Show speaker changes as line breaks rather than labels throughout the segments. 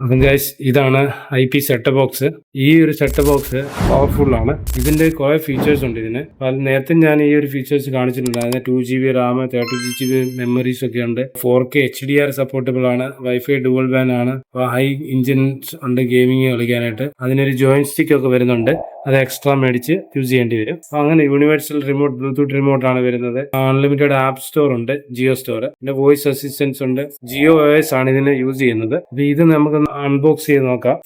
അപ്പം ഗൈസ് ഇതാണ് IP set box. ഈ ഒരു സെറ്റ് ബോക്സ് പവർഫുൾ ആണ്. ഇതിന്റെ കുറെ ഫീച്ചേഴ്സ് ഉണ്ട് ഇതിന്. നേരത്തെ ഞാൻ ഈ ഒരു ഫീച്ചേഴ്സ് കാണിച്ചിട്ടുണ്ട്. അതിന് 2GB റാം, 32GB മെമ്മറീസ് ഒക്കെ ഉണ്ട്. 4K HDR സപ്പോർട്ടബിൾ ആണ്. വൈഫൈ ഡുവൽ ബാൻ ആണ്. ഹൈ ഇഞ്ചിൻസ് ഉണ്ട് ഗെയിമിംഗ് കളിക്കാനായിട്ട്. അതിനൊരു ജോയിന്റ് സ്റ്റിക്ക് ഒക്കെ വരുന്നുണ്ട്. അത് എക്സ്ട്രാ മേടിച്ച് യൂസ് ചെയ്യേണ്ടി വരും. അങ്ങനെ യൂണിവേഴ്സൽ റിമോട്ട്, ബ്ലൂടൂത്ത് റിമോട്ട് ആണ് വരുന്നത്. അൺലിമിറ്റഡ് ആപ്പ് സ്റ്റോർ ഉണ്ട്, ജിയോ സ്റ്റോർ. പിന്നെ വോയിസ് അസിസ്റ്റൻസ് ഉണ്ട്. ജിയോ OS ആണ് ഇതിന് യൂസ് ചെയ്യുന്നത്. ഇത് നമുക്ക് അൺബോക്സ് ചെയ്ത് നോക്കാം.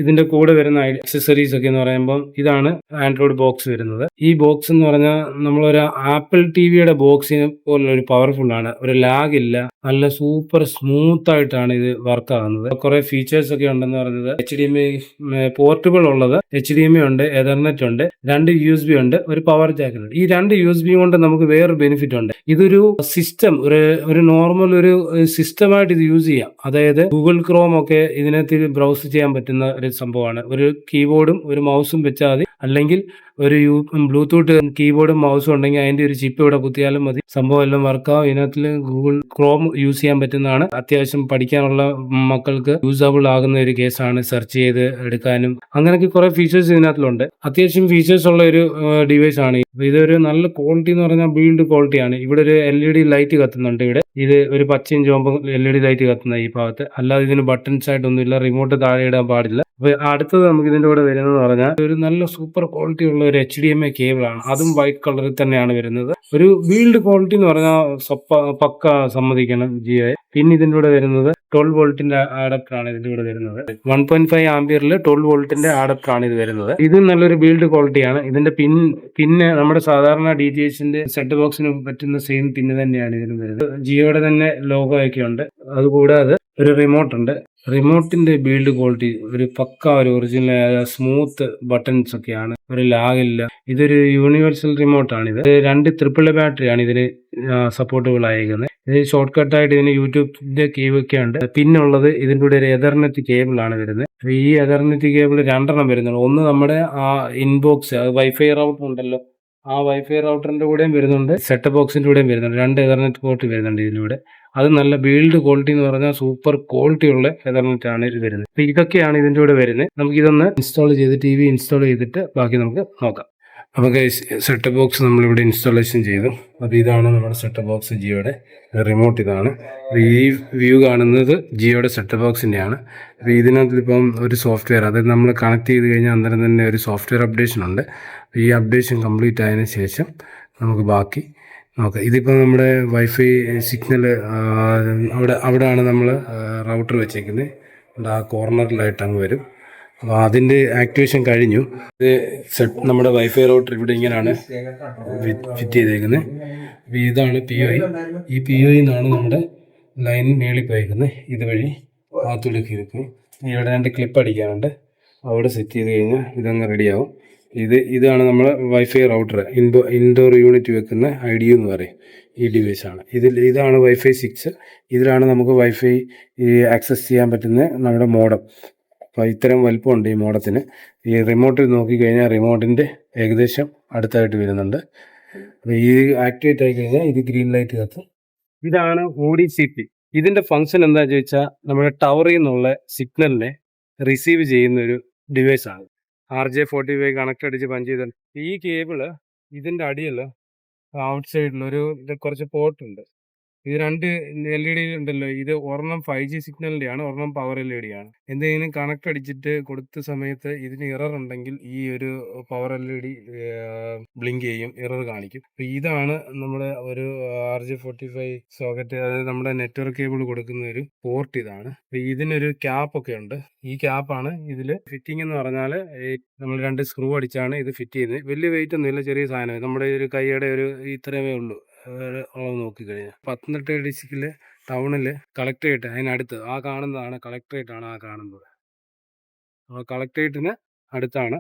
ഇതിന്റെ കൂടെ വരുന്ന അക്സസറീസ് ഒക്കെ എന്ന് പറയുമ്പോൾ ഇതാണ് ആൻഡ്രോയിഡ് ബോക്സ് വരുന്നത്. ഈ ബോക്സ് എന്ന് പറഞ്ഞാൽ നമ്മളൊരു ആപ്പിൾ ടിവിയുടെ ബോക്സിന് പോലെ ഒരു പവർഫുൾ ആണ്. ഒരു ലാഗ് ഇല്ല. നല്ല സൂപ്പർ സ്മൂത്ത് ആയിട്ടാണ് ഇത് വർക്ക് ആകുന്നത്. കുറെ ഫീച്ചേഴ്സ് ഒക്കെ ഉണ്ടെന്ന് പറഞ്ഞത് HDMI പോർട്ടബിൾ ഉള്ളത്, HDMI ഉണ്ട്, എതർനെറ്റ് ഉണ്ട്, 2 USB ഉണ്ട്, ഒരു പവർ ജാക്ക് ഉണ്ട്. ഈ 2 USB കൊണ്ട് നമുക്ക് വേറൊരു ബെനിഫിറ്റ് ഉണ്ട്. ഇതൊരു സിസ്റ്റം, ഒരു നോർമൽ ഒരു സിസ്റ്റമായിട്ട് ഇത് യൂസ് ചെയ്യാം. അതായത് ഗൂഗിൾ ക്രോം ഒക്കെ ഇതിനകത്ത് ബ്രൗസ് ചെയ്യാൻ പറ്റുന്ന ഒരു സംഭവമാണ്. ഒരു കീബോർഡും ഒരു മൗസും വെച്ചാൽ മതി. അല്ലെങ്കിൽ ഒരു ബ്ലൂടൂത്ത് കീബോർഡും മൗസും ഉണ്ടെങ്കിൽ അതിന്റെ ഒരു ചിപ്പ് ഇവിടെ കുത്തിയാലും മതി. സംഭവം എല്ലാം വർക്കാവും. ഇതിനകത്ത് ഗൂഗിൾ ക്രോം യൂസ് ചെയ്യാൻ പറ്റുന്നതാണ്. അത്യാവശ്യം പഠിക്കാനുള്ള മക്കൾക്ക് യൂസബിൾ ആകുന്ന ഒരു കേസാണ്. സെർച്ച് ചെയ്ത് എടുക്കാനും അങ്ങനെയൊക്കെ കുറെ ഫീച്ചേഴ്സ് ഇതിനകത്തിലുണ്ട്. അത്യാവശ്യം ഫീച്ചേഴ്സ് ഉള്ള ഒരു ഡിവൈസ് ആണ്. ഇതൊരു നല്ല ക്വാളിറ്റി എന്ന് പറഞ്ഞാൽ ബിൽഡ് ക്വാളിറ്റിയാണ്. ഇവിടെ ഒരു LED ലൈറ്റ് കത്തുന്നുണ്ട്. ഇത് ഒരു പച്ചയും ചുവപ്പും LED ലൈറ്റ് കത്തുന്ന ഈ ഭാഗത്ത്. അല്ലാതെ ഇതിന് ബട്ടൺസ് ആയിട്ടൊന്നുമില്ല. റിമോട്ട് താഴെ ഇടാൻ പാടില്ല. അപ്പൊ അടുത്തത് നമുക്ക് ഇതിന്റെ കൂടെ വരുന്നത് പറഞ്ഞാൽ ഒരു നല്ല സൂപ്പർ ക്വാളിറ്റി ഉള്ള ഒരു HDMI കേബിൾ ആണ്. അതും വൈറ്റ് കളറിൽ തന്നെയാണ് വരുന്നത്. ഒരു ബിൽഡ് ക്വാളിറ്റി എന്ന് പറഞ്ഞാൽ പക്ക സമ്മതിക്കണം ജിയോ. പിന്നെ ഇതിന്റെ കൂടെ വരുന്നത് 12 വോൾട്ടിന്റെ ആഡപ്റ്റർ ആണ് ഇതിന്റെ കൂടെ വരുന്നത്. 1.5 ആംപിയറിൽ 12 വോൾട്ടിന്റെ ആഡപ്റ്റർ ആണ് ഇത് വരുന്നത്. ഇത് നല്ലൊരു ബിൽഡ് ക്വാളിറ്റിയാണ്. ഇതിന്റെ പിന്നെ നമ്മുടെ സാധാരണ DTHന്റെ സെറ്റ് ബോക്സിന് പറ്റുന്ന സെയിം പിന്ന് തന്നെയാണ് ഇതിന് വരുന്നത്. ജിയോയുടെ തന്നെ ലോഗോ ഒക്കെ ഉണ്ട്. അതുകൂടാതെ ഒരു റിമോട്ട് ഉണ്ട്. റിമോട്ടിന്റെ ബിൽഡ് ക്വാളിറ്റി ഒരു പക്ക ഒരു ഒറിജിനൽ സ്മൂത്ത് ബട്ടൺസ് ഒക്കെയാണ്. ഒരു ലാഗില്ല. ഇതൊരു യൂണിവേഴ്സൽ റിമോട്ടാണ്. ഇത് 2 AAA ബാറ്ററിയാണ് ഇതിന് സപ്പോർട്ടബിൾ ആയിരിക്കുന്നത്. ഇത് ഷോർട്ട് കട്ടായിട്ട് ഇതിന് യൂട്യൂബിന്റെ കേബിൾ ഒക്കെ ഉണ്ട്. പിന്നുള്ളത് ഇതിന്റെ കൂടെ ഒരു എതർനെറ്റ് കേബിൾ ആണ് വരുന്നത്. ഈ എതർനെറ്റ് കേബിൾ 2 വരുന്നുണ്ട്. ഒന്ന് നമ്മുടെ ആ ഇൻബോക്സ് വൈഫൈ റൗട്ടർ ഉണ്ടല്ലോ, ആ വൈഫൈ റൗട്ടറിന്റെ കൂടെയും വരുന്നുണ്ട്, സെറ്റ് ബോക്സിന്റെ കൂടെയും വരുന്നുണ്ട്. 2 എതർനെറ്റ് പോർട്ട് വരുന്നുണ്ട് ഇതിലൂടെ. അത് നല്ല ബിൽഡ് ക്വാളിറ്റി എന്ന് പറഞ്ഞാൽ സൂപ്പർ ക്വാളിറ്റി ഉള്ള എതർനെറ്റ് ആണ് ഇത് വരുന്നത്. അപ്പൊ ഇതൊക്കെയാണ് ഇതിന്റെ കൂടെ വരുന്നത്. നമുക്ക് ഇതൊന്ന് ഇൻസ്റ്റാൾ ചെയ്ത് TV ഇൻസ്റ്റാൾ ചെയ്തിട്ട് ബാക്കി നമുക്ക് നോക്കാം. അപ്പോൾ സെറ്റ് ബോക്സ് നമ്മളിവിടെ ഇൻസ്റ്റാളേഷൻ ചെയ്തു. അപ്പോൾ ഇതാണ് നമ്മുടെ സെറ്റ് ബോക്സ്. ജിയോയുടെ റിമോട്ട് ഇതാണ്. ഈ വ്യൂ കാണുന്നത് ജിയോയുടെ സെറ്റ് ബോക്സിൻ്റെയാണ്. അപ്പോൾ ഇതിനകത്തിപ്പം ഒരു സോഫ്റ്റ്വെയർ, അതായത് നമ്മൾ കണക്ട് ചെയ്ത് കഴിഞ്ഞാൽ അന്നേരം തന്നെ ഒരു സോഫ്റ്റ്വെയർ അപ്ഡേഷൻ ഉണ്ട്. ഈ അപ്ഡേഷൻ കംപ്ലീറ്റ് ആയതിനു ശേഷം നമുക്ക് ബാക്കി നോക്കാം. ഇതിപ്പോൾ നമ്മുടെ വൈഫൈ സിഗ്നൽ അവിടെയാണ് നമ്മൾ റൗട്ടർ വെച്ചേക്കുന്നത്. ആ കോർണറിലായിട്ട് അങ്ങ് വരും. അപ്പോൾ അതിൻ്റെ ആക്ടിവേഷൻ കഴിഞ്ഞു. ഇത് നമ്മുടെ വൈഫൈ റൗട്ടർ ഇവിടെ ഇങ്ങനെയാണ് ഫിറ്റ് ചെയ്തേക്കുന്നത്. അപ്പോൾ ഇതാണ് POI. ഈ POI നിന്നാണ് നമ്മുടെ ലൈൻ മേളിൽ പോയേക്കുന്നത്. ഇതുവഴി അകത്തുള്ളിലേക്ക് ഇരിക്കും. ഇവിടെ 2 ക്ലിപ്പ് അടിക്കാനുണ്ട്. അവിടെ സെറ്റ് ചെയ്ത് കഴിഞ്ഞാൽ ഇതങ്ങ് റെഡിയാവും. ഇതാണ് നമ്മൾ വൈഫൈ റൗട്ടർ. ഇൻഡോർ യൂണിറ്റ് വെക്കുന്ന IDU എന്ന് പറയും. ഈ ഡിവൈസാണ്. ഇതാണ് വൈഫൈ 6. ഇതിലാണ് നമുക്ക് വൈഫൈ ആക്സസ് ചെയ്യാൻ പറ്റുന്ന നമ്മുടെ മോഡം. അപ്പോൾ ഇത്തരം വലുപ്പമുണ്ട് ഈ മോഡത്തിന്. ഈ റിമോട്ടിൽ നോക്കിക്കഴിഞ്ഞാൽ റിമോട്ടിൻ്റെ ഏകദേശം അടുത്തായിട്ട് വരുന്നുണ്ട്. അപ്പോൾ ഈ ആക്ടിവേറ്റ് ആയി കഴിഞ്ഞാൽ ഇത് ഗ്രീൻ ലൈറ്റ് കത്തും. ഇതാണ് ODCP. ഇതിൻ്റെ ഫംഗ്ഷൻ എന്താണെന്ന് ചോദിച്ചാൽ നമ്മുടെ ടവറിൽ നിന്നുള്ള സിഗ്നലിനെ റിസീവ് ചെയ്യുന്ന ഒരു ഡിവൈസാണ്. RJ45 കണക്ട് അടിച്ച് പഞ്ച് ചെയ്തിട്ടുണ്ട്. ഈ കേബിള് ഇതിൻ്റെ അടിയിൽ ഔട്ട് സൈഡിൽ കുറച്ച് പോർട്ടുണ്ട്. ഇത് 2 LED ഉണ്ടല്ലോ, ഇത് ഒരെണ്ണം 5G സിഗ്നലിൻ്റെ ആണ്, ഒരെണ്ണം പവർ LED ആണ്. എന്തെങ്കിലും കണക്ട് അടിച്ചിട്ട് കൊടുത്ത സമയത്ത് ഇതിന് എറർ ഉണ്ടെങ്കിൽ ഈ ഒരു പവർ LED ബ്ലിങ്ക് ചെയ്യും, എറർ കാണിക്കും. അപ്പോൾ ഇതാണ് നമ്മുടെ ഒരു RJ45 സോക്കറ്റ്, അതായത് നമ്മുടെ നെറ്റ്വർക്ക് കേബിൾ കൊടുക്കുന്ന ഒരു പോർട്ട് ഇതാണ്. അപ്പോൾ ഇതിനൊരു ക്യാപ്പ് ഒക്കെ ഉണ്ട്. ഈ ക്യാപ്പാണ് ഇതിൽ ഫിറ്റിംഗ് എന്ന് പറഞ്ഞാൽ നമ്മൾ 2 സ്ക്രൂ അടിച്ചാണ് ഇത് ഫിറ്റ് ചെയ്യുന്നത്. വലിയ വെയിറ്റ് ഒന്നുമില്ല, ചെറിയ സാധനം. നമ്മുടെ ഒരു കൈയുടെ ഒരു ഇത്രമേ ഉള്ളൂ അളവ് നോക്കിക്കഴിഞ്ഞാൽ. പത്തനംതിട്ട ഡിസ്ട്രിക്റ്റിൽ ടൗണിൽ കളക്ട്രേറ്റ് അതിനടുത്ത് ആ കാണുന്നതാണ് കളക്ട്രേറ്റ് ആണ്. ആ കാണുന്നത് കളക്ട്രേറ്റിന് അടുത്താണ്